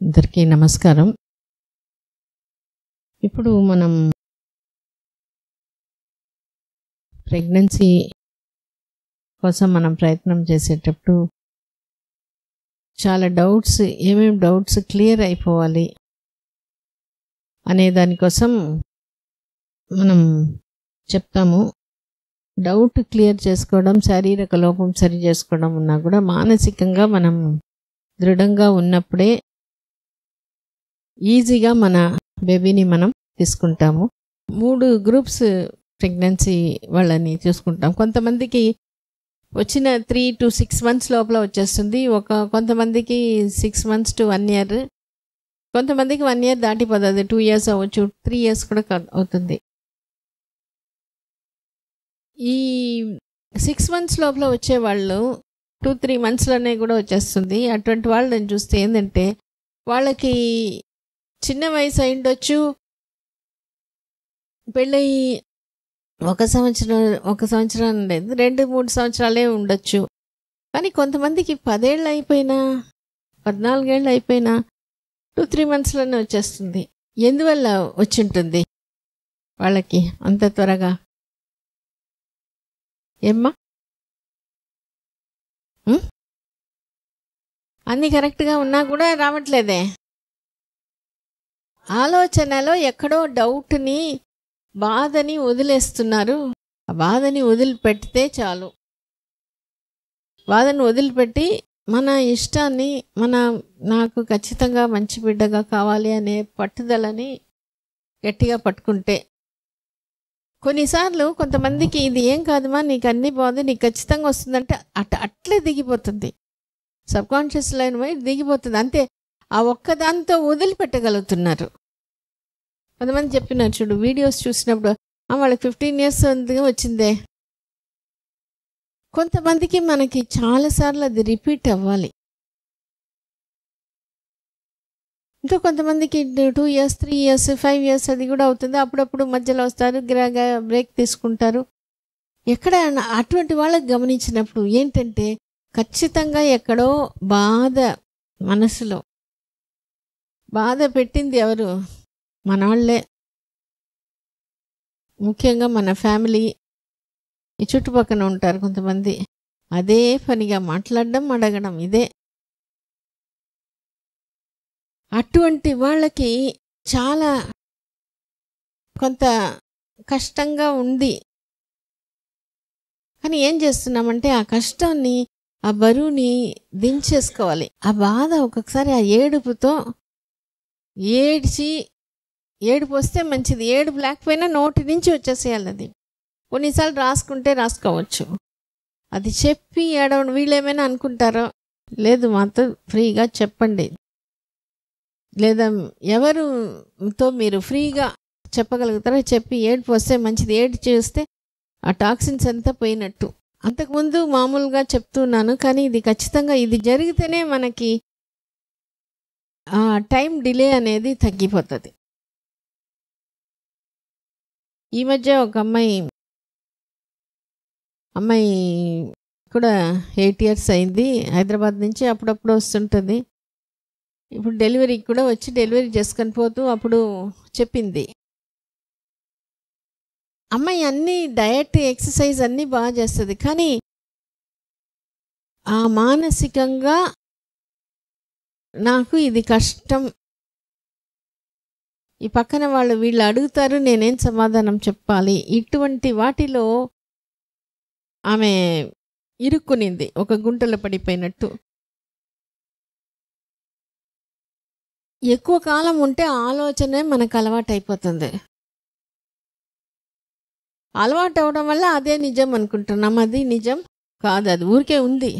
అందరికీ నమస్కారం. ఇప్పుడు మనం ప్రెగ్నెన్సీ కోసం మనం ప్రయత్నం చేసేటప్పుడు చాలా డౌట్స్, ఏమేమి డౌట్స్ క్లియర్ అయిపోవాలి అనే దానికోసం మనం చెప్తాము. డౌట్ క్లియర్ చేసుకోవడం, శారీరక లోపం సరి చేసుకోవడం ఉన్నా కూడా మానసికంగా మనం దృఢంగా ఉన్నప్పుడే ఈజీగా మన బేబీని మనం తీసుకుంటాము. 3 గ్రూప్స్ ప్రెగ్నెన్సీ వాళ్ళని చూసుకుంటాం. కొంతమందికి వచ్చిన 3 to 6 months లోపల వచ్చేస్తుంది. కొంతమందికి 6 months to 1 year, కొంతమందికి 1 year దాటిపోతుంది. 2 years అవ్వచ్చు, 3 years కూడా అవుతుంది. ఈ 6 months లోపల వచ్చేవాళ్ళు 2-3 monthsలోనే కూడా వచ్చేస్తుంది. అటువంటి వాళ్ళని చూస్తే ఏంటంటే వాళ్ళకి చిన్న వయసు అయి ఉండొచ్చు, పెళ్ళయి 1 సంవత్సరం లేదు, 2-3 సంవత్సరాలే ఉండొచ్చు. కానీ కొంతమందికి 10 ఏళ్ళు అయిపోయినా, 14 ఏళ్ళు అయిపోయినా 2-3 monthsలోనే వచ్చేస్తుంది. ఎందువల్ల వచ్చింటుంది వాళ్ళకి అంత త్వరగా? ఏమ్మా, అన్నీ కరెక్ట్గా ఉన్నా కూడా రావట్లేదే. ఆలోచనలో ఎక్కడో డౌట్ని, బాధని వదిలేస్తున్నారు. ఆ బాధని వదిలిపెడితే చాలు. బాధను వదిలిపెట్టి మన ఇష్టాన్ని, నాకు ఖచ్చితంగా మంచి బిడ్డగా కావాలి అనే పట్టుదలని గట్టిగా పట్టుకుంటే, కొన్నిసార్లు కొంతమందికి ఇది ఏం కాదుమా, నీకు అన్నీ బాగుంది, నీకు ఖచ్చితంగా వస్తుందంటే అట్లే దిగిపోతుంది. సబ్కాన్షియస్ లైన్ పోయి దిగిపోతుంది అంతే. ఆ ఒక్కదాంతో వదిలిపెట్టగలుగుతున్నారు. కొంతమంది చెప్పినారు చూడు, వీడియోస్ చూసినప్పుడు వాళ్ళకి 15 years వచ్చిందే. కొంతమందికి మనకి చాలాసార్లు అది రిపీట్ అవ్వాలి. ఇంకా కొంతమందికి 2 years, 3 years, 5 years అది కూడా అవుతుంది. అప్పుడప్పుడు మధ్యలో వస్తారు, బ్రేక్ తీసుకుంటారు. ఎక్కడ అటువంటి వాళ్ళకి గమనించినప్పుడు ఏంటంటే ఖచ్చితంగా ఎక్కడో బాధ, మనసులో బాధ పెట్టింది ఎవరు? మనవాళ్లే. ముఖ్యంగా మన ఫ్యామిలీ, ఈ చుట్టుపక్కన ఉంటారు కొంతమంది. అదే పనిగా మాట్లాడడం, అడగడం ఇదే. అటువంటి వాళ్ళకి చాలా కొంత కష్టంగా ఉంది. కానీ ఏం చేస్తున్నామంటే ఆ కష్టాన్ని, ఆ బరువుని దించేసుకోవాలి. ఆ బాధ ఒక్కొక్కసారి ఆ ఏడుపుతో ఏడుపు వస్తే మంచిది. ఏడుపు లేకపోయినా నోటి నుంచి వచ్చేసేయాలి. అది కొన్నిసార్లు రాసుకోవచ్చు. అది చెప్పి ఏడవడం, వీళ్ళు ఏమైనా అనుకుంటారో లేదు, మాతో ఫ్రీగా చెప్పండి. లేదా ఎవరుతో మీరు ఫ్రీగా చెప్పగలుగుతారో చెప్పి ఏడుపు వస్తే మంచిది. ఏడు చేస్తే ఆ టాక్సిన్స్ అంతా పోయినట్టు. అంతకుముందు మామూలుగా చెప్తున్నాను, కానీ ఇది ఖచ్చితంగా ఇది జరిగితేనే మనకి ఆ టైం డిలే అనేది తగ్గిపోతుంది. ఈ మధ్య ఒక అమ్మాయి కూడా 8 years అయింది. హైదరాబాద్ నుంచి అప్పుడప్పుడు వస్తుంటుంది. ఇప్పుడు డెలివరీకి కూడా వచ్చి డెలివరీ చేసుకొని పోతూ అప్పుడు చెప్పింది. అమ్మాయి అన్నీ డయట్, ఎక్సర్సైజ్ అన్నీ బాగా చేస్తుంది. కానీ ఆ మానసికంగా నాకు ఇది కష్టం, ఈ పక్కన వీళ్ళు అడుగుతారు, నేనేం సమాధానం చెప్పాలి, ఇటువంటి వాటిలో ఆమె ఇరుక్కునింది, ఒక గుంటలో పడిపోయినట్టు. ఎక్కువ కాలం ఉంటే ఆలోచనే మనకు అలవాటు అయిపోతుంది. అలవాటు అవడం వల్ల అదే నిజం అనుకుంటున్నాం. అది నిజం కాదు, అది ఊరికే ఉంది.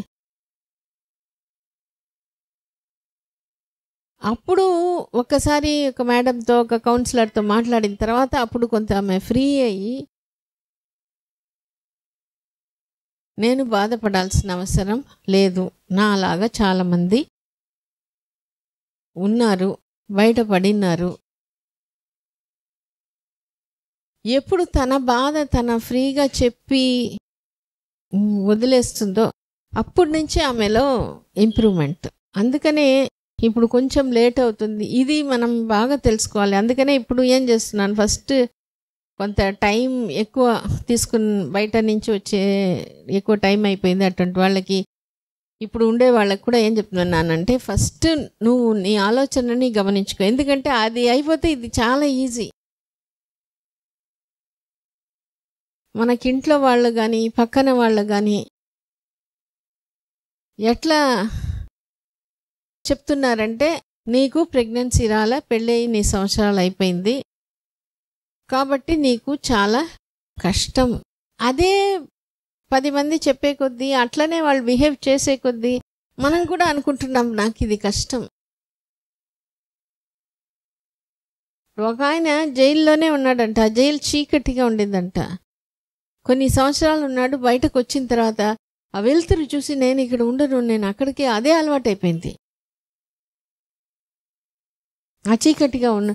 అప్పుడు ఒక్కసారి ఒక మేడంతో, ఒక కౌన్సిలర్తో మాట్లాడిన తర్వాత అప్పుడు కొంత ఆమె ఫ్రీ అయ్యి, నేను బాధపడాల్సిన అవసరం లేదు, నా అలాగా చాలామంది ఉన్నారు, బయటపడినారు. ఎప్పుడు తన బాధ తన ఫ్రీగా చెప్పి వదిలేస్తుందో అప్పటి నుంచి ఆమెలో ఇంప్రూవ్మెంట్. అందుకనే ఇప్పుడు కొంచెం లేట్ అవుతుంది. ఇది మనం బాగా తెలుసుకోవాలి. అందుకనే ఇప్పుడు ఏం చేస్తున్నాను, ఫస్ట్ కొంత టైం ఎక్కువ తీసుకుని బయట నుంచి వచ్చే ఎక్కువ టైం అయిపోయింది అటువంటి వాళ్ళకి, ఇప్పుడు ఉండే వాళ్ళకి కూడా ఏం చెప్తున్నానంటే, ఫస్ట్ నువ్వు నీ ఆలోచనని గమనించుకో. ఎందుకంటే అది అయిపోతే ఇది చాలా ఈజీ. మనకింట్లో వాళ్ళు కానీ పక్కన వాళ్ళు కానీ ఎట్లా చెప్తున్నారంటే, నీకు ప్రెగ్నెన్సీ రాలే, పెళ్ళయి నీ సంవత్సరాలు అయిపోయింది కాబట్టి నీకు చాలా కష్టం. అదే 10 మంది చెప్పే కొద్దీ, అట్లనే వాళ్ళు బిహేవ్ చేసే కొద్దీ మనం కూడా అనుకుంటున్నాం నాకు ఇది కష్టం. ఒక ఆయన జైల్లోనే ఉన్నాడంట. ఆ జైలు చీకటిగా ఉండిందంట. కొన్ని సంవత్సరాలు ఉన్నాడు. బయటకు వచ్చిన తర్వాత ఆ వెలుతురు చూసి నేను ఇక్కడ ఉండను, నేను అక్కడికి, అదే అలవాటు అయిపోయింది. ఆ చీకటిగా ఉన్న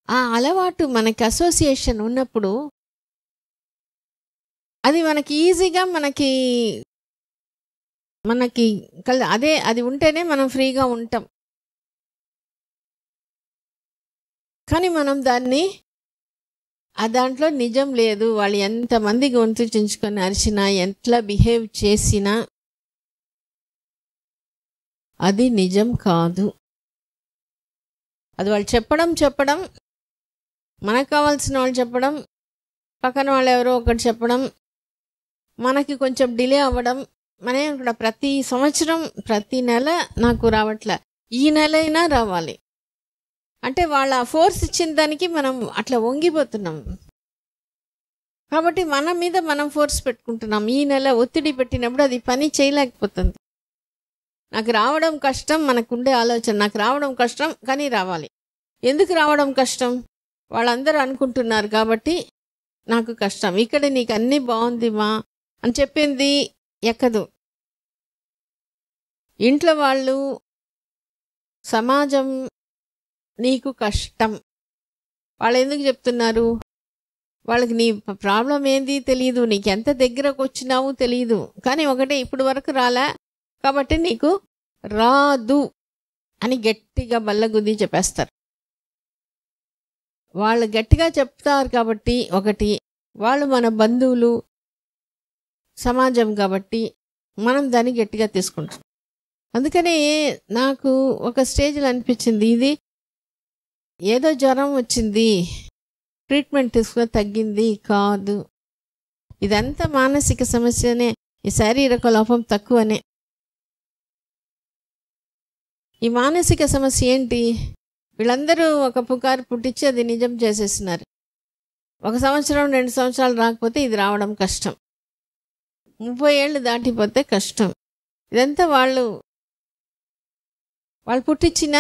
ఆ అలవాటు మనకి అసోసియేషన్ ఉన్నప్పుడు అది మనకి ఈజీగా మనకి అదే అది ఉంటేనే మనం ఫ్రీగా ఉంటాం. కానీ మనం దాంట్లో నిజం లేదు. వాళ్ళు ఎంతమంది గొంతు చించుకొని అరిచినా, ఎట్లా బిహేవ్ చేసినా అది నిజం కాదు. అది వాళ్ళు చెప్పడం మనకు కావాల్సిన వాళ్ళు చెప్పడం, పక్కన వాళ్ళు ఎవరో ఒకటి చెప్పడం, మనకి కొంచెం డిలే అవ్వడం. మనం ఇక్కడ ప్రతి సంవత్సరం ప్రతి నెల నాకు రావట్లే, ఈ నెల అయినా రావాలి అంటే వాళ్ళ ఫోర్స్ ఇచ్చిన దానికి మనం అట్లా వంగిపోతున్నాం. కాబట్టి మన మీద మనం ఫోర్స్ పెట్టుకుంటున్నాం. ఈ నెల ఒత్తిడి పెట్టినప్పుడు అది పని చేయలేకపోతుంది. నాకు రావడం కష్టం, మనకుండే ఆలోచన నాకు రావడం కష్టం కానీ రావాలి. ఎందుకు రావడం కష్టం? వాళ్ళందరూ అనుకుంటున్నారు కాబట్టి నాకు కష్టం. ఇక్కడ నీకు అన్నీ బాగుంది మా అని చెప్పింది ఎక్కదు. ఇంట్లో వాళ్ళు, సమాజం నీకు కష్టం. వాళ్ళు ఎందుకు చెప్తున్నారు? వాళ్ళకి నీ ప్రాబ్లం ఏంది తెలియదు, నీకు ఎంత దగ్గరకు వచ్చినావు తెలియదు. కానీ ఒకటే, ఇప్పుడు వరకు రాలే కాబట్టి నీకు రాదు అని గట్టిగా బల్లగుద్ది చెప్పేస్తారు. వాళ్ళు గట్టిగా చెప్తారు కాబట్టి, ఒకటి వాళ్ళు మన బంధువులు, సమాజం కాబట్టి మనం దాన్ని గట్టిగా తీసుకుంటాం. అందుకనే నాకు ఒక స్టేజ్లో అనిపించింది, ఇది ఏదో జ్వరం వచ్చింది ట్రీట్మెంట్ తీసుకుని తగ్గింది కాదు, ఇదంతా మానసిక సమస్యనే, ఈ శారీరక లోపం తక్కువనే. ఈ మానసిక సమస్య ఏంటి? వీళ్ళందరూ ఒక పుకారు పుట్టించి అది నిజం చేసేస్తున్నారు. 1 సంవత్సరం 2 సంవత్సరాలు రాకపోతే ఇది రావడం కష్టం, 30 ఏళ్ళు దాటిపోతే కష్టం. ఇదంతా వాళ్ళు పుట్టించిన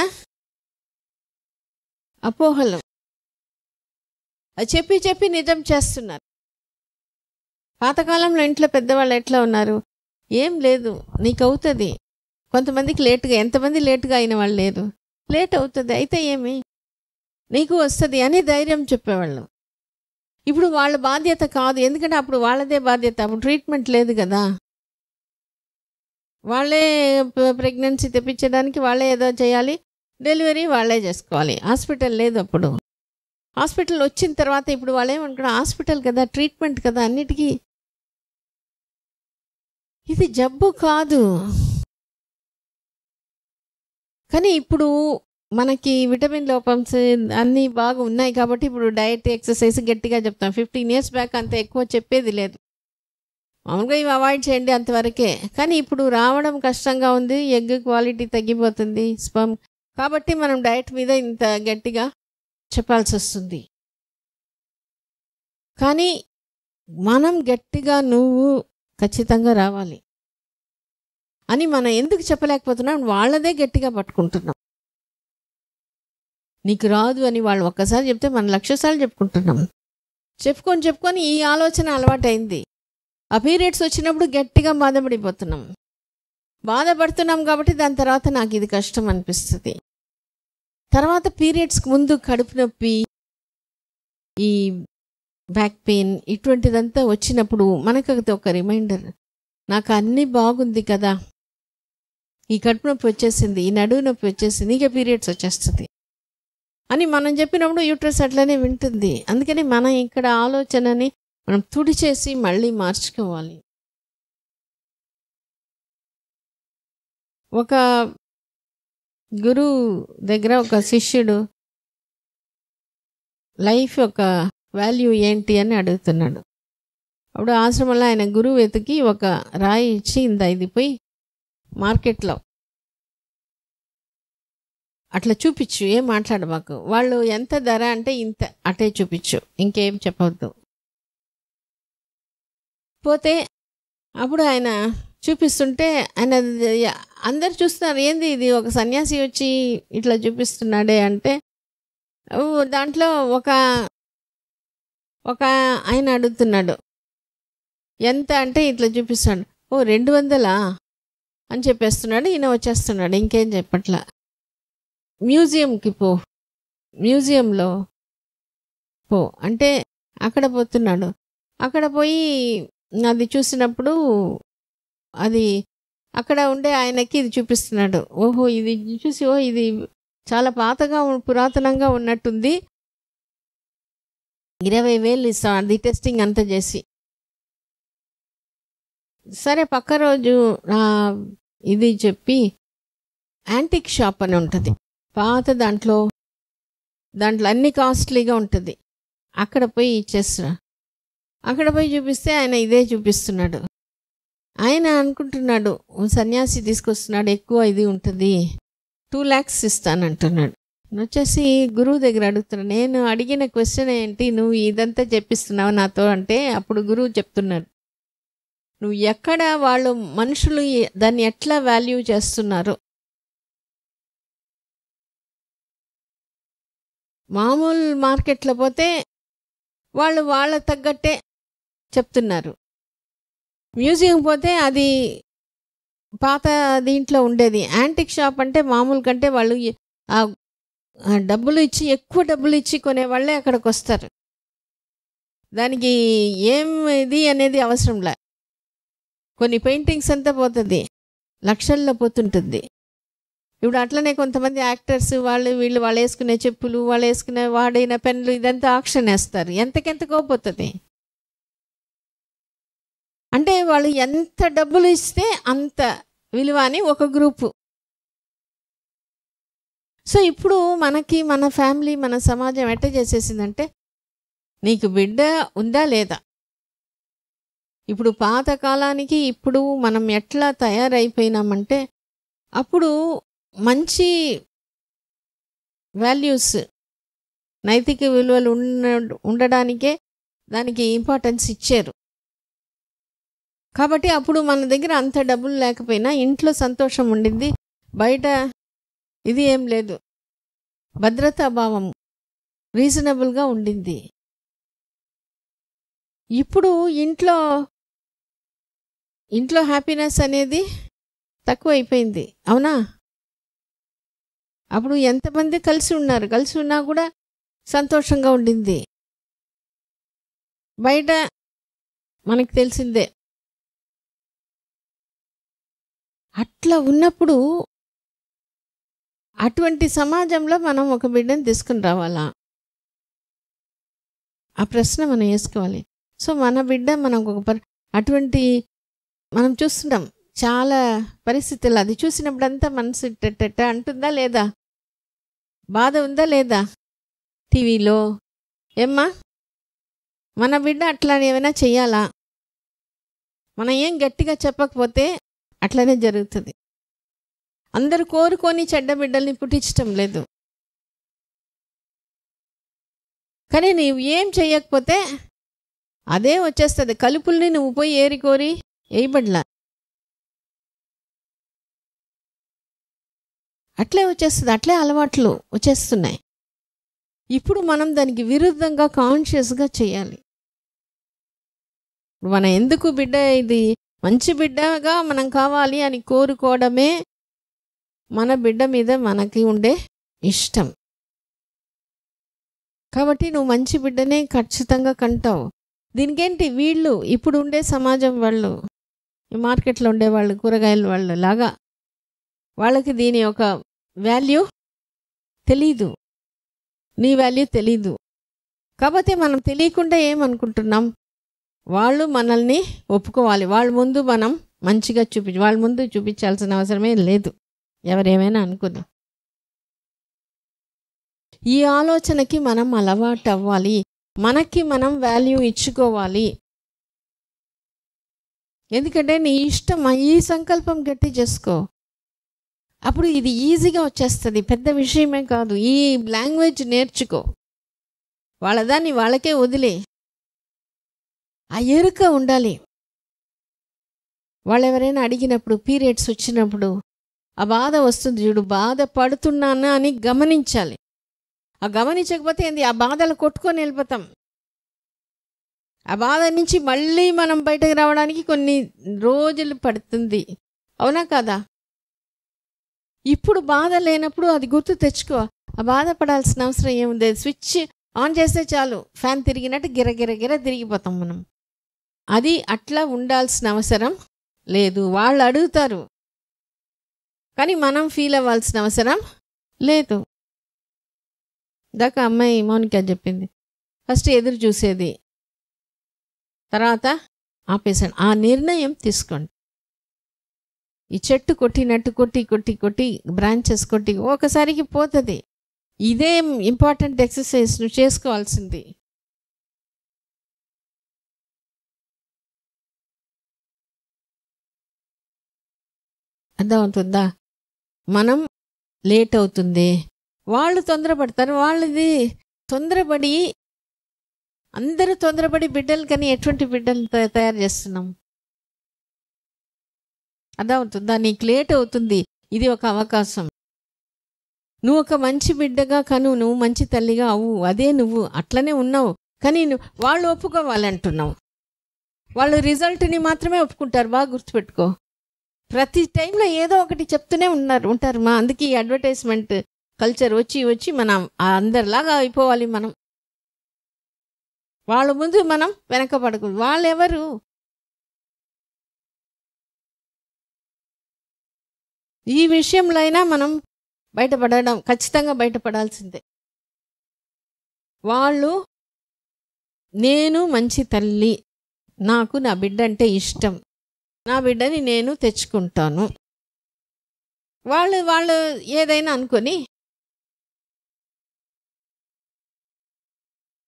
అపోహలు. అది చెప్పి నిజం చేస్తున్నారు. పాతకాలంలో ఇంట్లో పెద్దవాళ్ళు ఎట్లా ఉన్నారు? ఏం లేదు, నీకు అవుతుంది. కొంతమందికి లేటుగా, ఎంతమంది లేటుగా అయిన వాళ్ళు లేరు. లేట్ అవుతుంది, అయితే ఏమి, నీకు వస్తుంది అని ధైర్యం చెప్పేవాళ్ళు. ఇప్పుడు వాళ్ళ బాధ్యత కాదు, ఎందుకంటే అప్పుడు వాళ్ళదే బాధ్యత. అప్పుడు ట్రీట్మెంట్ లేదు కదా, వాళ్ళే ప్రెగ్నెన్సీ తెప్పించడానికి వాళ్ళే ఏదో చేయాలి, డెలివరీ వాళ్ళే చేసుకోవాలి. హాస్పిటల్ లేదు అప్పుడు. హాస్పిటల్ వచ్చిన తర్వాత ఇప్పుడు వాళ్ళేమనుకున్నా, హాస్పిటల్ కదా, ట్రీట్మెంట్ కదా అన్నిటికీ. ఇది జబ్బు కాదు. కానీ ఇప్పుడు మనకి విటమిన్ లోపంస్ అన్నీ బాగా ఉన్నాయి కాబట్టి ఇప్పుడు డైట్, ఎక్సర్సైజ్ గట్టిగా చెప్తాం. 15 years బ్యాక్ అంత ఎక్కువ చెప్పేది లేదు. మామూలుగా ఇవి అవాయిడ్ చేయండి అంతవరకే. కానీ ఇప్పుడు రావడం కష్టంగా ఉంది, ఎగ్ క్వాలిటీ తగ్గిపోతుంది, స్పర్మ్. కాబట్టి మనం డైట్ మీద ఇంత గట్టిగా చెప్పాల్సి వస్తుంది. కానీ మనం గట్టిగా నువ్వు ఖచ్చితంగా రావాలి అని మనం ఎందుకు చెప్పలేకపోతున్నాం? వాళ్ళదే గట్టిగా పట్టుకుంటున్నాం. నీకు రాదు అని వాళ్ళు ఒక్కసారి చెప్తే మనం 1,00,000 సార్లు చెప్పుకుంటున్నాం. చెప్పుకొని ఈ ఆలోచన అలవాటైంది. ఆ పీరియడ్స్ వచ్చినప్పుడు గట్టిగా బాధపడిపోతున్నాం. బాధపడుతున్నాం కాబట్టి దాని తర్వాత నాకు ఇది కష్టం అనిపిస్తుంది. తర్వాత పీరియడ్స్కి ముందు కడుపు నొప్పి, ఈ బ్యాక్ పెయిన్, ఇటువంటిదంతా వచ్చినప్పుడు మనకు ఒక రిమైండర్, నాకు అన్నీ బాగుంది కదా, ఈ కడుపు నొప్పి వచ్చేసింది, ఈ నడువు నొప్పి వచ్చేసింది, ఇక పీరియడ్స్ వచ్చేస్తుంది అని మనం చెప్పినప్పుడు యూట్రస్ అట్లనే వింటుంది. అందుకని మనం ఇక్కడ ఆలోచనని మనం తుడిచేసి మళ్ళీ మార్చుకోవాలి. ఒక గురువు దగ్గర ఒక శిష్యుడు లైఫ్ యొక్క వాల్యూ ఏంటి అని అడుగుతున్నాడు. అప్పుడు ఆశ్రమంలో ఆయన గురువు వెతికి ఒక రాయి ఇచ్చి, ఇది పోయి మార్కెట్లో అట్లా చూపించు, ఏం మాట్లాడు మాకు, వాళ్ళు ఎంత ధర అంటే ఇంత, అటే చూపించు, ఇంకేం చెప్పవద్దు. పోతే అప్పుడు ఆయన చూపిస్తుంటే ఆయన అందరు చూస్తున్నారు, ఏంది ఇది ఒక సన్యాసి వచ్చి ఇట్లా చూపిస్తున్నాడే అంటే, దాంట్లో ఒక ఆయన అడుగుతున్నాడు, ఎంత అంటే ఇట్లా చూపిస్తాడు. 200 అని చెప్పేస్తున్నాడు. ఈయన వచ్చేస్తున్నాడు, ఇంకేం చెప్పట్లా. మ్యూజియంకి పో, మ్యూజియంలో పో అంటే అక్కడ పోతున్నాడు. అక్కడ పోయి అది చూసినప్పుడు అది అక్కడ ఉండే ఆయనకి ఇది చూపిస్తున్నాడు. ఓహో, ఇది చూసి ఇది చాలా పాతగా పురాతనంగా ఉన్నట్టుంది, 20,000 ఇస్తాం అది టెస్టింగ్ అంతా చేసి. సరే, పక్క రోజు ఇది చెప్పి యాంటిక్ షాప్ అని ఉంటుంది పాత, దాంట్లో అన్ని కాస్ట్లీగా ఉంటుంది. అక్కడ పోయి ఇచ్చేస్తా. అక్కడ పోయి చూపిస్తే ఆయన ఇదే చూపిస్తున్నాడు. ఆయన అనుకుంటున్నాడు సన్యాసి తీసుకొస్తున్నాడు, ఎక్కువ ఇది ఉంటుంది, 2 lakhs ఇస్తానంటున్నాడు. వచ్చేసి గురువు దగ్గర అడుగుతున్నాడు, నేను అడిగిన క్వశ్చన్ ఏంటి, నువ్వు ఇదంతా చెప్పిస్తున్నావు నాతో అంటే, అప్పుడు గురువు చెప్తున్నాడు, నువ్వు ఎక్కడ వాళ్ళు మనుషులు దాన్ని ఎట్లా వాల్యూ చేస్తున్నారు, మామూలు మార్కెట్లో పోతే వాళ్ళు వాళ్ళ తగ్గట్టే చెప్తున్నారు, మ్యూజియం పోతే అది పాత దీంట్లో ఉండేది, యాంటిక్ షాప్ అంటే మామూలు కంటే వాళ్ళు డబ్బులు ఇచ్చి, ఎక్కువ డబ్బులు ఇచ్చి కొనేవాళ్ళే అక్కడికి వస్తారు. దానికి ఏం ఇది అనేది అవసరంలే. కొన్ని పెయింటింగ్స్ అంతా పోతుంది, లక్షల్లో పోతుంటుంది. ఇప్పుడు అట్లనే కొంతమంది యాక్టర్స్ వీళ్ళు వేసుకునే చెప్పులు, వాళ్ళు వేసుకునే వాడైన పెన్లు, ఇదంతా ఆక్షన్ వేస్తారు, ఎంతకెంతకో పోతుంది. అంటే వాళ్ళు ఎంత డబ్బులు ఇస్తే అంత విలువ అని ఒక గ్రూపు. సో ఇప్పుడు మనకి మన ఫ్యామిలీ, మన సమాజం ఎట్ట చేసేసిందంటే, నీకు బిడ్డ ఉందా లేదా, ఇప్పుడు పాతకాలానికి ఇప్పుడు మనం ఎట్లా తయారైపోయినామంటే, అప్పుడు మంచి వాల్యూస్, నైతిక విలువలు ఉండడానికే దానికి ఇంపార్టెన్స్ ఇచ్చారు. కాబట్టి అప్పుడు మన దగ్గర అంత డబ్బులు లేకపోయినా ఇంట్లో సంతోషం ఉండింది, బయట ఇది ఏం లేదు, భద్రతాభావం రీజనబుల్గా ఉండింది. ఇప్పుడు ఇంట్లో హ్యాపీనెస్ అనేది తక్కువ అయిపోయింది, అవునా? అప్పుడు ఎంతమంది కలిసి ఉన్నా కూడా సంతోషంగా ఉండింది. బయట మనకు తెలిసిందే. అట్లా ఉన్నప్పుడు అటువంటి సమాజంలో మనం ఒక బిడ్డను తీసుకుని రావాలా? ఆ ప్రశ్న మనం వేసుకోవాలి. సో మన బిడ్డ మనం అటువంటి మనం చూస్తున్నాం చాలా పరిస్థితులు. అది చూసినప్పుడంతా మనసు టెట్ట అంటుందా లేదా, బాధ ఉందా లేదా? టీవీలో ఏమ్మా మన బిడ్డ అట్లా ఏమైనా చెయ్యాలా? మనం ఏం గట్టిగా చెప్పకపోతే అట్లనే జరుగుతుంది. అందరూ కోరుకొని చెడ్డ బిడ్డల్ని పుట్టించటం లేదు, కానీ నీవు ఏం చెయ్యకపోతే అదే వచ్చేస్తుంది. కలుపుల్ని నువ్వు పోయి ఏరికోరి వేయబడలా, అట్లే వచ్చేస్తుంది, అట్లే అలవాట్లు వచ్చేస్తున్నాయి. ఇప్పుడు మనం దానికి విరుద్ధంగా కాన్షియస్గా చేయాలి. మనం ఎందుకు బిడ్డ ఇది మంచి బిడ్డగా మనం కావాలి అని కోరుకోవడమే మన బిడ్డ మీద మనకి ఉండే ఇష్టం. కాబట్టి నువ్వు మంచి బిడ్డనే ఖచ్చితంగా కంటావు. దీనికేంటి, వీళ్ళు ఇప్పుడు ఉండే సమాజం వాళ్ళు, మార్కెట్లో ఉండేవాళ్ళు, కూరగాయల వాళ్ళు లాగా వాళ్ళకి దీని యొక్క వాల్యూ తెలీదు, నీ వాల్యూ తెలీదు. కాబట్టి మనం తెలియకుండా ఏమనుకుంటున్నాం, వాళ్ళు మనల్ని ఒప్పుకోవాలి, వాళ్ళ ముందు మనం మంచిగా వాళ్ళ ముందు చూపించాల్సిన అవసరమే లేదు, ఎవరేమైనా అనుకుని. ఈ ఆలోచనకి మనం అలవాటు అవ్వాలి, మనకి మనం వాల్యూ ఇచ్చుకోవాలి. ఎందుకంటే నీ ఇష్టం, ఈ సంకల్పం గట్టి చేసుకో, అప్పుడు ఇది ఈజీగా వచ్చేస్తుంది, పెద్ద విషయమే కాదు. ఈ లాంగ్వేజ్ నేర్చుకో, వాళ్ళదాన్ని వాళ్ళకే వదిలే. ఆ ఎరుక ఉండాలి. వాళ్ళు ఎవరైనా అడిగినప్పుడు, పీరియడ్స్ వచ్చినప్పుడు ఆ బాధ వస్తుంది చూడు, బాధ పడుతున్నానా అని గమనించాలి. ఆ గమనించకపోతే ఏంది, ఆ బాధలు కొట్టుకొని వెళ్ళిపోతాం. ఆ బాధ నుంచి మళ్ళీ మనం బయటకు రావడానికి కొన్ని రోజులు పడుతుంది, అవునా కాదా? ఇప్పుడు బాధ లేనప్పుడు అది గుర్తు తెచ్చుకో, ఆ బాధపడాల్సిన అవసరం ఏముంది, స్విచ్ ఆన్ చేస్తే చాలు, ఫ్యాన్ తిరిగినట్టు గిరగిర తిరిగిపోతాం మనం. అది అట్లా ఉండాల్సిన అవసరం లేదు. వాళ్ళు అడుగుతారు కానీ మనం ఫీల్ అవ్వాల్సిన అవసరం లేదు. దాకా అమ్మాయి మౌనిక చెప్పింది, ఫస్ట్ ఎదురు చూసేది, తర్వాత ఆపేసాను. ఆ నిర్ణయం తీసుకోండి. ఈ చెట్టు కొట్టినట్టు కొట్టి బ్రాంచెస్ కొట్టి ఒకసారికి పోతుంది. ఇదే ఇంపార్టెంట్ ఎక్సర్సైజ్ నువ్వు చేసుకోవాల్సింది. అర్థమవుతుందా? మనం లేట్ అవుతుంది, వాళ్ళు తొందరపడతారు. వాళ్ళది తొందరపడి, అందరూ తొందరపడి బిడ్డలు, కానీ ఎటువంటి బిడ్డలు తయారు చేస్తున్నాం? అర్థమవుతుందా? నీకు లేట్ అవుతుంది, ఇది ఒక అవకాశం. నువ్వు ఒక మంచి బిడ్డగా కను, నువ్వు మంచి తల్లిగా అవ్వు, అదే నువ్వు అట్లనే ఉన్నావు. కానీ వాళ్ళు ఒప్పుకోవాలంటున్నావు, వాళ్ళు రిజల్ట్ని మాత్రమే ఒప్పుకుంటారు. బాగా గుర్తుపెట్టుకో, ప్రతి టైంలో ఏదో ఒకటి చెప్తూనే ఉంటారు. అందుకే ఈ అడ్వర్టైజ్మెంట్ కల్చర్ వచ్చి మనం అందరిలాగా అయిపోవాలి. మనం వాళ్ళ ముందు మనం వెనకపడకూడదు. వాళ్ళెవరు? ఈ విషయంలో అయినా మనం బయటపడడం, ఖచ్చితంగా బయటపడాల్సిందే. వాళ్ళు, నేను మంచి తల్లి, నాకు నా బిడ్డ అంటే ఇష్టం, నా బిడ్డని నేను తెచ్చుకుంటాను. వాళ్ళు ఏదైనా అనుకొని,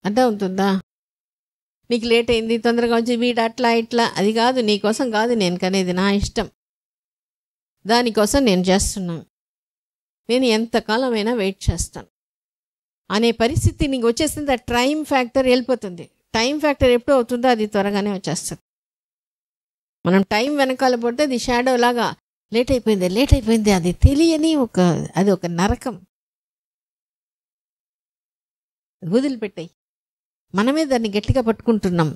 అర్థమవుతుందా? నీకు లేట్ అయింది, తొందరగా వచ్చి వీడు అట్లా ఇట్లా, అది కాదు, నీకోసం కాదు నేను కనేది, నా ఇష్టం, దానికోసం నేను చేస్తున్నాను, నేను ఎంతకాలమైనా వెయిట్ చేస్తాను అనే పరిస్థితి నీకు వచ్చేసింది. ఆ టైం ఫ్యాక్టర్ వెళ్ళిపోతుంది. టైం ఫ్యాక్టర్ ఎప్పుడు అవుతుందో అది త్వరగానే వచ్చేస్తుంది. మనం టైం వెనకాల పడితే అది షాడో లాగా లేట్ అయిపోయింది, అది తెలియని అది ఒక నరకం. వదిలిపెట్టాయి, మనమే దాన్ని గట్టిగా పట్టుకుంటున్నాం.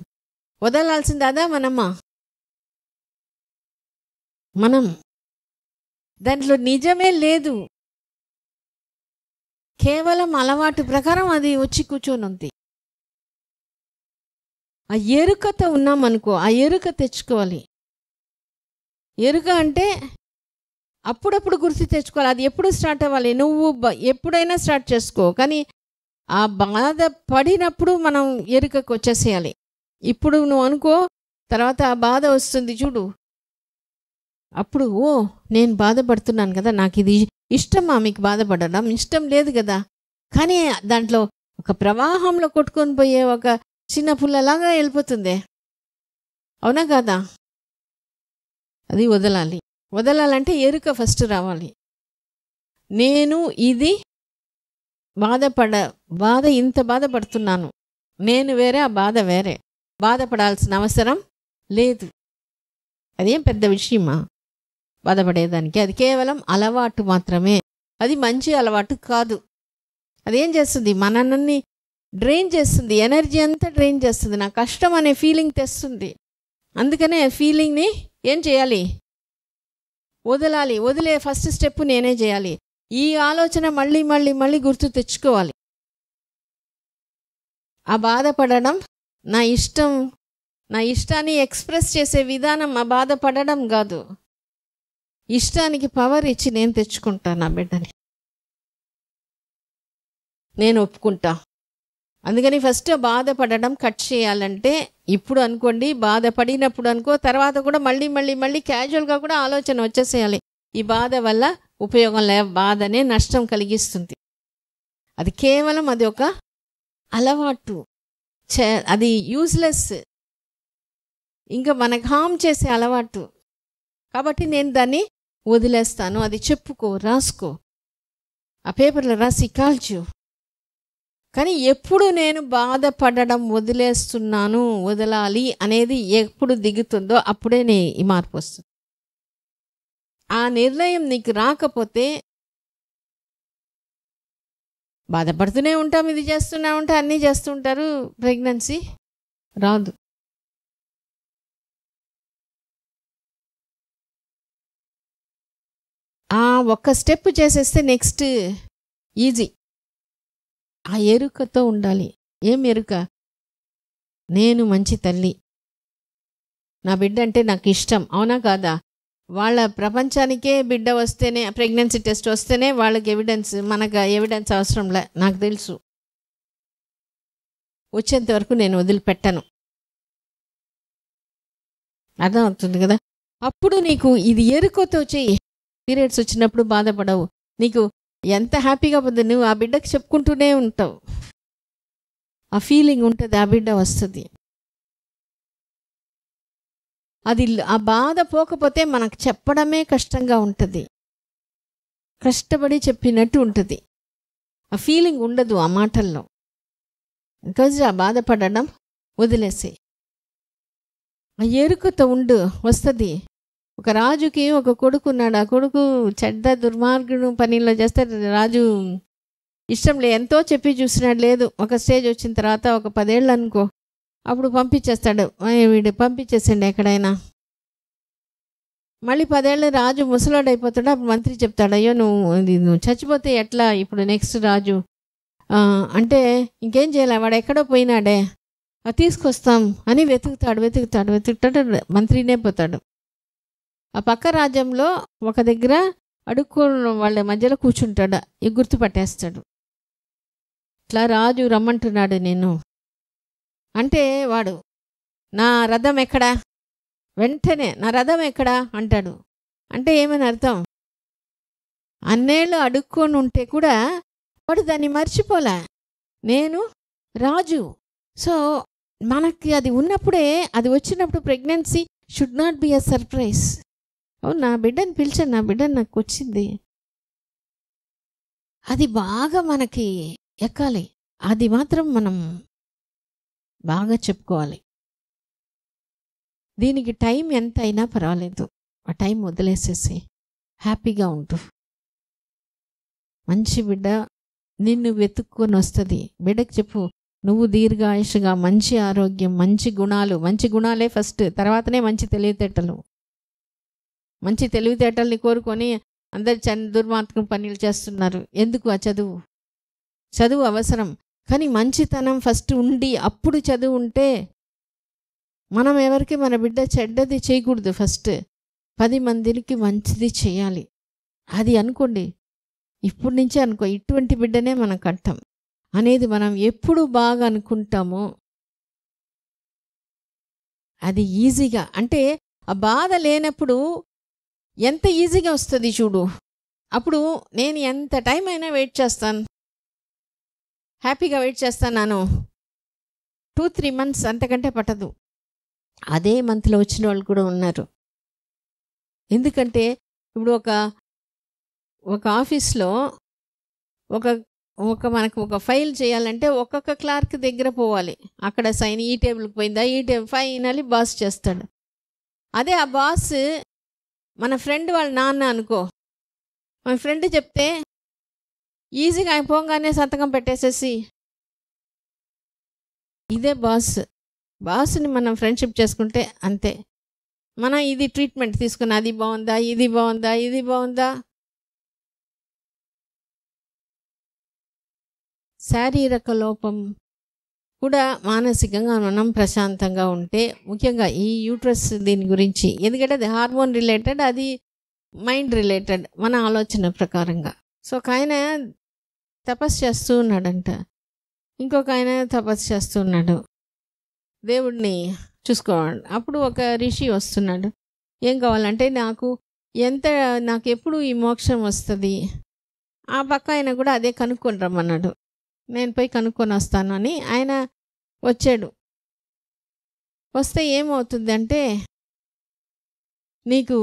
వదలాల్సింది అదా మనమ్మా? మనం దాంట్లో నిజమే లేదు, కేవలం అలవాటు ప్రకారం అది వచ్చి కూర్చొని ఉంది. ఆ ఎరుకతో ఉన్నామనుకో, ఆ ఎరుక తెచ్చుకోవాలి. ఎరుక అంటే అప్పుడప్పుడు గుర్తు తెచ్చుకోవాలి. అది ఎప్పుడు స్టార్ట్ అవ్వాలి, నువ్వు ఎప్పుడైనా స్టార్ట్ చేసుకో, కానీ ఆ బాధ పడినప్పుడు మనం ఎరుకకు వచ్చేసేయాలి. ఇప్పుడు నువ్వు అనుకో, తర్వాత ఆ బాధ వస్తుంది చూడు, అప్పుడు నేను బాధపడుతున్నాను కదా, నాకు ఇది ఇష్టమా? మీకు బాధపడడం ఇష్టం లేదు కదా, కానీ దాంట్లో ఒక ప్రవాహంలో కొట్టుకొని పోయే ఒక చిన్న పుల్లలాగా వెళ్ళిపోతుంది, అవునా కదా? అది వదలాలంటే ఎరుక ఫస్ట్ రావాలి. నేను ఇది బాధ ఇంత బాధపడుతున్నాను, నేను వేరే, ఆ బాధ వేరే, బాధపడాల్సిన అవసరం లేదు. అదేం పెద్ద విషయమా బాధపడేదానికి? అది కేవలం అలవాటు మాత్రమే, అది మంచి అలవాటు కాదు. అదేం చేస్తుంది, మనల్ని డ్రైన్ చేస్తుంది, ఎనర్జీ అంతా డ్రైన్ చేస్తుంది, నా కష్టం అనే ఫీలింగ్ తెస్తుంది. అందుకనే ఫీలింగ్ని ఏం చేయాలి, వదిలే ఫస్ట్ స్టెప్ నేనే చేయాలి. ఈ ఆలోచన మళ్ళీ మళ్ళీ మళ్ళీ గుర్తు తెచ్చుకోవాలి. ఆ బాధపడడం నా ఇష్టాన్ని ఎక్స్ప్రెస్ చేసే విధానం, ఆ బాధపడడం కాదు. ఇష్టానికి పవర్ ఇచ్చి నేను తెచ్చుకుంటాను నా బిడ్డని, నేను ఒప్పుకుంటా. అందుకని ఫస్ట్ బాధపడడం కట్ చేయాలంటే ఇప్పుడు అనుకోండి, బాధపడినప్పుడు అనుకో, తర్వాత కూడా మళ్ళీ మళ్ళీ మళ్ళీ క్యాజువల్గా కూడా ఆలోచన వచ్చేసేయాలి. ఈ బాధ వల్ల ఉపయోగం లే, బాధనే నష్టం కలిగిస్తుంది. అది కేవలం అది ఒక అలవాటు, అది యూజ్లెస్, ఇంకా మనకు హామ్ చేసే అలవాటు. కాబట్టి నేను దాన్ని వదిలేస్తాను. అది చెప్పుకో, రాసుకో, ఆ పేపర్లో రాసి కాల్చు. కానీ ఎప్పుడు నేను బాధపడడం వదిలేస్తున్నాను, వదలాలి అనేది ఎప్పుడు దిగుతుందో అప్పుడే ఈ మార్పు వస్తుంది. ఆ నిర్ణయం నీకు రాకపోతే బాధపడుతూనే ఉంటాం, ఇది చేస్తూనే ఉంటాం, అన్నీ చేస్తుంటారు, ప్రెగ్నెన్సీ రాదు. ఒక్క స్టెప్ చేసేస్తే నెక్స్ట్ ఈజీ. ఆ ఎరుకతో ఉండాలి. ఏం ఎరుక? నేను మంచి తల్లి, నా బిడ్డ అంటే నాకు ఇష్టం, అవునా కాదా? వాళ్ళ ప్రపంచానికే బిడ్డ వస్తేనే, ప్రెగ్నెన్సీ టెస్ట్ వస్తేనే వాళ్ళకి ఎవిడెన్స్, మనకు ఎవిడెన్స్ అవసరంలే, నాకు తెలుసు. వచ్చేంత వరకు నేను వదిలిపెట్టను. అర్థం అవుతుంది కదా? అప్పుడు నీకు ఇది ఎరుకతో చెయ్యి. పీరియడ్స్ వచ్చినప్పుడు బాధపడవు, నీకు ఎంత హ్యాపీగా పోతుంది, నువ్వు ఆ బిడ్డకి చెప్పుకుంటూనే ఉంటావు, ఆ ఫీలింగ్ ఉంటుంది, ఆ బిడ్డ వస్తుంది. అది ఆ బాధ పోకపోతే మనకు చెప్పడమే కష్టంగా ఉంటుంది, కష్టపడి చెప్పినట్టు ఉంటుంది, ఆ ఫీలింగ్ ఉండదు ఆ మాటల్లో. బికాజ్ ఆ బాధపడడం వదిలేసి ఆ ఎరుకతో ఉండు, వస్తుంది. ఒక రాజుకి ఒక కొడుకు ఉన్నాడు. ఆ కొడుకు చెడ్డ దుర్మార్గుడు పనిలో చేస్తే రాజు ఇష్టం ఎంతో చెప్పి చూసినాడు, లేదు. ఒక స్టేజ్ వచ్చిన తర్వాత ఒక 10 ఏళ్ళు అనుకో, అప్పుడు పంపించేస్తాడు. వీడు పంపించేసండి ఎక్కడైనా. మళ్ళీ 10 ఏళ్ళు రాజు ముసలాడు అయిపోతాడు. అప్పుడు మంత్రి చెప్తాడు, అయ్యో నువ్వు చచ్చిపోతే ఎట్లా ఇప్పుడు నెక్స్ట్ రాజు అంటే ఇంకేం చేయాలి, వాడు ఎక్కడో పోయినాడే, తీసుకొస్తాం అని వెతుకుతాడు. మంత్రినే పోతాడు. ఆ పక్క రాజ్యంలో ఒక దగ్గర అడుక్కోని వాళ్ళ మధ్యలో కూర్చుంటాడు, గుర్తుపట్టేస్తాడు. ఇట్లా రాజు రమ్మంటున్నాడు నేను అంటే, వాడు నా రథం ఎక్కడా, వెంటనే నా రథం ఎక్కడా అంటాడు. అంటే ఏమని అర్థం? అన్నేళ్ళు అడుక్కొని ఉంటే కూడా వాడు దాన్ని మర్చిపోలే, నేను రాజు. సో మనకి అది ఉన్నప్పుడే, అది వచ్చినప్పుడు pregnancy should not be a surprise. అవును, నా బిడ్డని పిలిచాను, నా బిడ్డ నాకు వచ్చింది, అది బాగా మనకి ఎక్కాలి. అది మాత్రం మనం బాగా చెప్పుకోవాలి. దీనికి టైం ఎంత అయినా పర్వాలేదు, ఆ టైం వదిలేసేసి హ్యాపీగా ఉంటూ, మంచి బిడ్డ నిన్ను వెతుక్కొని వస్తుంది. బిడ్డకి చెప్పు, నువ్వు దీర్ఘాయుషగా, మంచి ఆరోగ్యం, మంచి గుణాలే ఫస్ట్, తర్వాతనే మంచి తెలివితేటలు. మంచి తెలివితేటల్ని కోరుకొని అందరు దుర్మార్గం పనులు చేస్తున్నారు. ఎందుకు? ఆ చదువు అవసరం, కానీ మంచితనం ఫస్ట్ ఉండి అప్పుడు చదువు ఉంటే, మనం ఎవరికి మన బిడ్డ చెడ్డది చేయకూడదు, ఫస్ట్ 10 మందికి మంచిది చేయాలి. అది అనుకోండి, ఇప్పటి నుంచే అనుకో, ఇటువంటి బిడ్డనే మనం కంటాం అనేది మనం ఎప్పుడు బాగా అనుకుంటామో అది ఈజీగా, అంటే ఆ బాధ లేనప్పుడు ఎంత ఈజీగా వస్తుంది చూడు. అప్పుడు నేను ఎంత టైం అయినా వెయిట్ చేస్తాను, హ్యాపీగా వెయిట్ చేస్తాను. 2-3 months అంతకంటే పట్టదు. అదే మంత్లో వచ్చిన వాళ్ళు కూడా ఉన్నారు. ఎందుకంటే ఇప్పుడు ఒక ఆఫీస్లో మనకు ఒక ఫైల్ చేయాలంటే ఒక్కొక్క క్లార్క్ దగ్గర పోవాలి, అక్కడ సైన్, ఈ టేబుల్కి పోయిందా, ఈ టేబుల్, ఫైనల్లీ బాస్ చేస్తాడు. అదే ఆ బాస్ మన ఫ్రెండ్ వాళ్ళ నాన్న అనుకో, మన ఫ్రెండ్ చెప్తే ఈజీగా అయిపోగానే సంతకం పెట్టేసేసి, ఇదే బాస్ని మనం ఫ్రెండ్షిప్ చేసుకుంటే అంతే. మనం ఇది ట్రీట్మెంట్ తీసుకుని, అది బాగుందా, ఇది బాగుందా. శారీరక లోపం కూడా మానసికంగా మనం ప్రశాంతంగా ఉంటే, ముఖ్యంగా ఈ యూట్రస్ దీని గురించి, ఎందుకంటే అది హార్మోన్ రిలేటెడ్, అది మైండ్ రిలేటెడ్, మన ఆలోచన ప్రకారంగా. సో ఒక ఆయన తపస్సు చేస్తూ ఉన్నాడంట, ఇంకొక ఆయన తపస్సు చేస్తూ ఉన్నాడు దేవుడిని చూసుకోవాలి. అప్పుడు ఒక ఋషి వస్తున్నాడు, ఏం కావాలంటే నాకు ఎప్పుడు ఈ మోక్షం వస్తుంది. ఆ పక్క ఆయన కూడా అదే కనుక్కొని రమ్మన్నాడు, నేను పోయి కనుక్కొని వస్తాను అని. ఆయన వచ్చాడు. వస్తే ఏమవుతుందంటే నీకు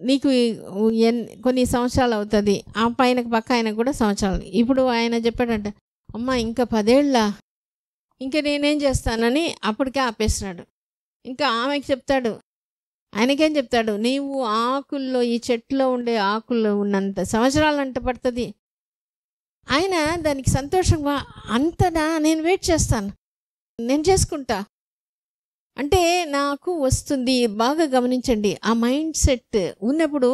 నీకు కొన్ని సంవత్సరాలు అవుతుంది, ఆ పక్క ఆయన కూడా సంవత్సరాలు. ఇప్పుడు ఆయన చెప్పాడంట, అమ్మ ఇంకా 10 ఏళ్ళ, ఇంకా నేనేం చేస్తానని అప్పటికే ఆపేసినాడు. ఇంకా ఆమెకి చెప్తాడు, ఆయనకేం చెప్తాడు, నీవు ఆకుల్లో, ఈ చెట్టులో ఉండే ఆకుల్లో ఉన్నంత సంవత్సరాలంట పడుతుంది. ఆయన దానికి సంతోషంగా, అంతనా, నేను వెయిట్ చేస్తాను, నేను చేసుకుంటా అంటే నాకు వస్తుంది. బాగా గమనించండి, ఆ మైండ్ సెట్ ఉన్నప్పుడు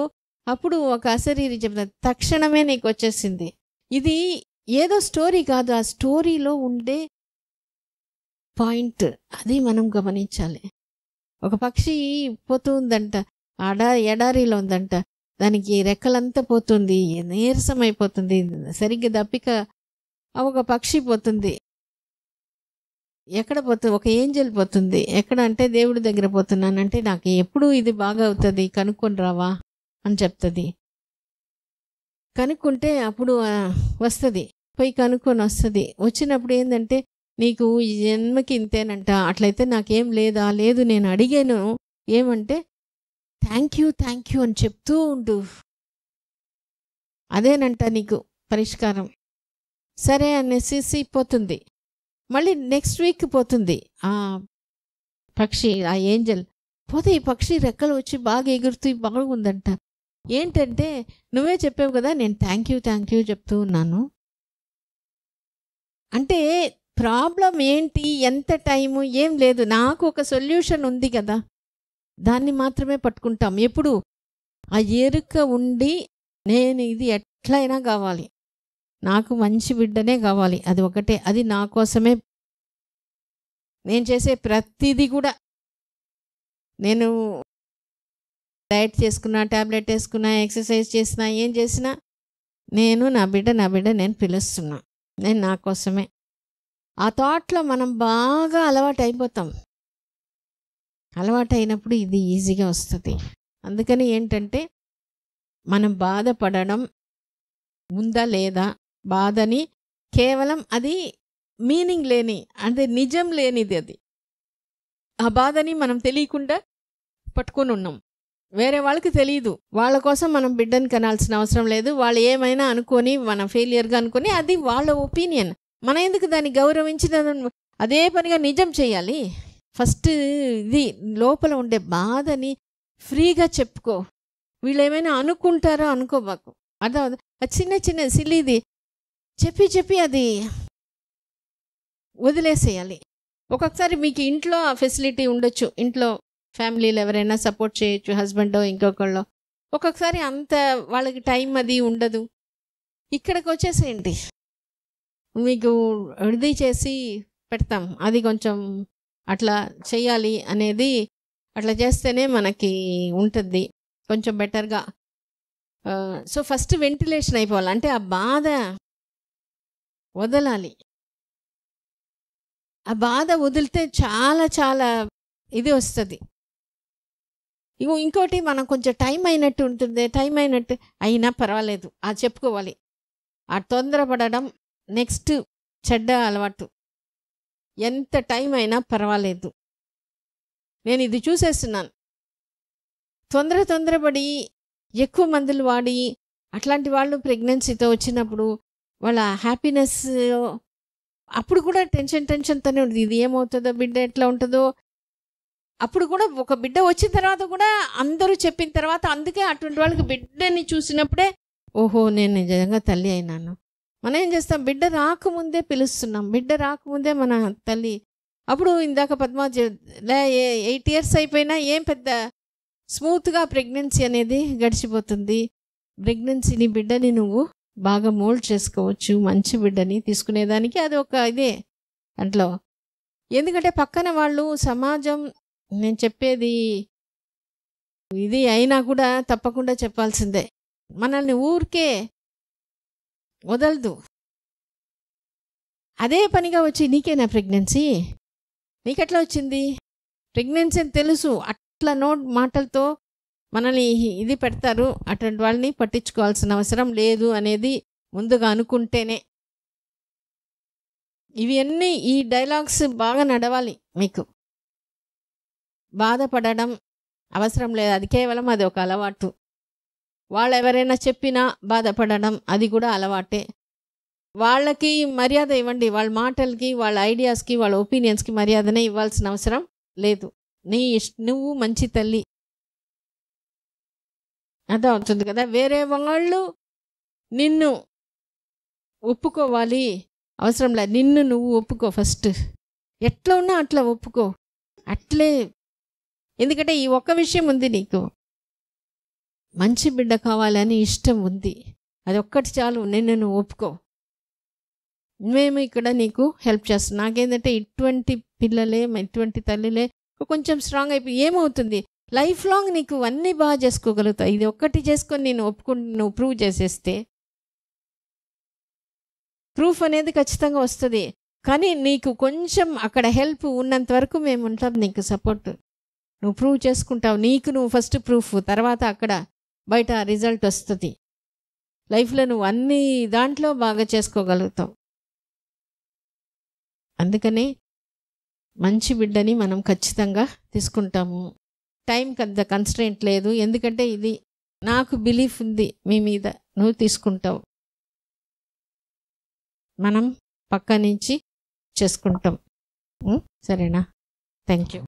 అప్పుడు ఒక అశరీరి చెప్తాను, తక్షణమే నీకు వచ్చేసింది. ఇది ఏదో స్టోరీ కాదు, ఆ స్టోరీలో ఉండే పాయింట్ అది మనం గమనించాలి. ఒక పక్షి పోతూ ఉందంట, ఎడారిలో ఉందంట, దానికి రెక్కలంతా పోతుంది, నీరసం అయిపోతుంది, సరిగ్గా దప్పిక. ఒక పక్షి పోతుంది, ఎక్కడ పోతుంది, ఒక ఏంజల్ పోతుంది. ఎక్కడ అంటే దేవుడి దగ్గర పోతున్నానంటే, నాకు ఎప్పుడు ఇది బాగా అవుతుంది, కనుక్కొని రావా అని చెప్తుంది. కనుక్కుంటే అప్పుడు వస్తుంది, పోయి కనుక్కొని వస్తుంది. వచ్చినప్పుడు ఏంటంటే, నీకు ఈ జన్మకి ఇంతేనంట, అట్లయితే నాకేం లేదా, లేదు నేను అడిగాను ఏమంటే థ్యాంక్ యూ అని చెప్తూ ఉండు, అదేనంట నీకు పరిష్కారం. సరే అనేసి పోతుంది. మళ్ళీ నెక్స్ట్ వీక్ పోతుంది ఆ పక్షి, ఆ ఏంజల్ పోతే ఈ పక్షి రెక్కలు వచ్చి బాగా ఎగురుతూ బాగుందంట. ఏంటంటే నువ్వే చెప్పావు కదా, నేను థ్యాంక్ యూ చెప్తూ ఉన్నాను అంటే. ప్రాబ్లం ఏంటి, ఎంత టైము, ఏం లేదు, నాకు ఒక సొల్యూషన్ ఉంది కదా, దాన్ని మాత్రమే పట్టుకుంటాం. ఎప్పుడు ఆ ఎరుక ఉండి, నేను ఇది ఎట్లయినా కావాలి, నాకు మంచి బిడ్డనే కావాలి, అది ఒకటే, అది నా కోసమే. నేను చేసే ప్రతిదీ కూడా, నేను డైట్ చేసుకున్నా, ట్యాబ్లెట్ వేసుకున్నా, ఎక్సర్సైజ్ చేసినా, ఏం చేసినా నా బిడ్డ నేను పిలుస్తున్నా, నేను నా కోసమే. ఆ థాట్లో మనం బాగా అలవాటు అయిపోతాం. అలవాటు అయినప్పుడు ఇది ఈజీగా వస్తుంది. అందుకని ఏంటంటే మనం బాధపడడం ఉందా లేదా, బాధని కేవలం అది మీనింగ్ లేని, అంటే నిజం లేనిది అది. ఆ బాధని మనం తెలియకుండా పట్టుకొని ఉన్నాం. వేరే వాళ్ళకి తెలియదు, వాళ్ళ కోసం మనం బిడ్డని కనాల్సిన అవసరం లేదు. వాళ్ళు ఏమైనా అనుకొని, మన ఫెయిలియర్గా అనుకొని, అది వాళ్ళ ఒపీనియన్. మనం ఎందుకు దాన్ని గౌరవించి అదే పనిగా నిజం చేయాలి? ఫస్ట్ ఇది లోపల ఉండే బాధని ఫ్రీగా చెప్పుకో. వీళ్ళు ఏమైనా అనుకుంటారో అనుకోబాకు. అదో చిన్న సిల్లీది చెప్పి అది వదిలేసేయాలి. ఒక్కొక్కసారి మీకు ఇంట్లో ఆ ఫెసిలిటీ ఉండొచ్చు, ఇంట్లో ఫ్యామిలీలో ఎవరైనా సపోర్ట్ చేయొచ్చు, హస్బెండో ఇంకొకళ్ళో. ఒక్కొక్కసారి అంత వాళ్ళకి టైం అది ఉండదు. ఇక్కడికి వచ్చేసేయండి, మీకు విడిది చేసి పెడతాం. అది కొంచెం అట్లా చేయాలి అనేది, అట్లా చేస్తేనే మనకి ఉంటుంది కొంచెం బెటర్గా. సో ఫస్ట్ వెంటిలేషన్ అయిపోవాలి, అంటే ఆ బాధ వదలాలి. ఆ బాధ వదిలితే చాలా ఇది వస్తుంది. ఇంకోటి, మనం కొంచెం టైం అయినట్టు ఉంటుంది, టైం అయినట్టు అయినా పర్వాలేదు, అది చెప్పుకోవాలి. ఆ తొందరపడడం నెక్స్ట్ చెడ్డ అలవాటు. ఎంత టైం అయినా పర్వాలేదు, నేను ఇది చూసేస్తున్నాను. తొందరపడి ఎక్కువ మందులు వాడి అట్లాంటి వాళ్ళు ప్రెగ్నెన్సీతో వచ్చినప్పుడు వాళ్ళ హ్యాపీనెస్ అప్పుడు కూడా టెన్షన్తోనే ఉంటుంది. ఇది ఏమవుతుందో, బిడ్డ ఎట్లా ఉంటుందో. అప్పుడు కూడా ఒక బిడ్డ వచ్చిన తర్వాత కూడా అందరూ చెప్పిన తర్వాత, అందుకే అటువంటి వాళ్ళకి బిడ్డని చూసినప్పుడే ఓహో నేను నిజంగా తల్లి అయినాను. మనం ఏం చేస్తాం, బిడ్డ రాకముందే పిలుస్తున్నాం, బిడ్డ రాకముందే మన తల్లి. అప్పుడు ఇందాక పద్మ 8 years అయిపోయినా ఏం పెద్ద స్మూత్గా ప్రెగ్నెన్సీ అనేది గడిచిపోతుంది. ప్రెగ్నెన్సీని, బిడ్డని నువ్వు బాగా మోల్డ్ చేసుకోవచ్చు, మంచి బిడ్డని తీసుకునేదానికి. అది ఒక ఇదే దాంట్లో. ఎందుకంటే పక్కన వాళ్ళు, సమాజం, నేను చెప్పేది ఇది అయినా కూడా తప్పకుండా చెప్పాల్సిందే. మనల్ని ఊరికే వదలదు. అదే పనిగా వచ్చి నీకేనా ప్రెగ్నెన్సీ, నీకెట్లా వచ్చింది, ప్రెగ్నెన్సీ అని తెలుసు, అట్లా మాటలతో మనల్ని ఇది పెడతారు. అటువంటి వాళ్ళని పట్టించుకోవాల్సిన అవసరం లేదు అనేది ముందుగా అనుకుంటేనే. ఇవి అన్నీ ఈ డైలాగ్స్ బాగా నడవాలి మీకు. బాధపడడం అవసరం లేదు, అది కేవలం అది ఒక అలవాటు. వాళ్ళు ఎవరైనా చెప్పినా బాధపడడం అది కూడా అలవాటే. వాళ్ళకి మర్యాద ఇవ్వండి, వాళ్ళ మాటలకి, వాళ్ళ ఐడియాస్కి, వాళ్ళ ఒపీనియన్స్కి మర్యాదనే ఇవ్వాల్సిన అవసరం లేదు. నువ్వు మంచి తల్లి, అదే అవుతుంది కదా. వేరే వాళ్ళు నిన్ను ఒప్పుకోవాలి అవసరం లేదు, నిన్ను నువ్వు ఒప్పుకో ఫస్ట్. ఎట్లా ఉన్నా అట్లా ఒప్పుకో, అట్లే. ఎందుకంటే ఈ ఒక్క విషయం ఉంది, నీకు మంచి బిడ్డ కావాలని ఇష్టం ఉంది, అది ఒక్కటి చాలు, నిన్ను నువ్వు ఒప్పుకో. మేము ఇక్కడ నీకు హెల్ప్ చేస్తాం. నాకేంటంటే ఇటువంటి పిల్లలే, ఇటువంటి తల్లిలే కొంచెం స్ట్రాంగ్ అయిపోయి ఏమవుతుంది, లైఫ్ లాంగ్ నీకు అన్నీ బాగా చేసుకోగలుగుతావు. ఇది ఒక్కటి చేసుకొని నేను నువ్వు ప్రూవ్ చేసేస్తే, ప్రూఫ్ అనేది ఖచ్చితంగా వస్తుంది. కానీ నీకు కొంచెం అక్కడ హెల్ప్ ఉన్నంత వరకు మేము ఉంటాం నీకు సపోర్ట్. నువ్వు ప్రూవ్ చేసుకుంటావు, నువ్వు ఫస్ట్ ప్రూఫ్, తర్వాత అక్కడ బయట రిజల్ట్ వస్తుంది. లైఫ్లో నువ్వు అన్ని దాంట్లో బాగా చేసుకోగలుగుతావు. అందుకని మంచి బిడ్డని మనం ఖచ్చితంగా తీసుకుంటాము. టైంకి అంత కన్స్ట్రెయింట్ లేదు, ఎందుకంటే ఇది నాకు బిలీఫ్ ఉంది మీ మీద, నువ్వు తీసుకుంటావు, మనం పక్క నుంచి చేసుకుంటాం. సరేనా? Thank you.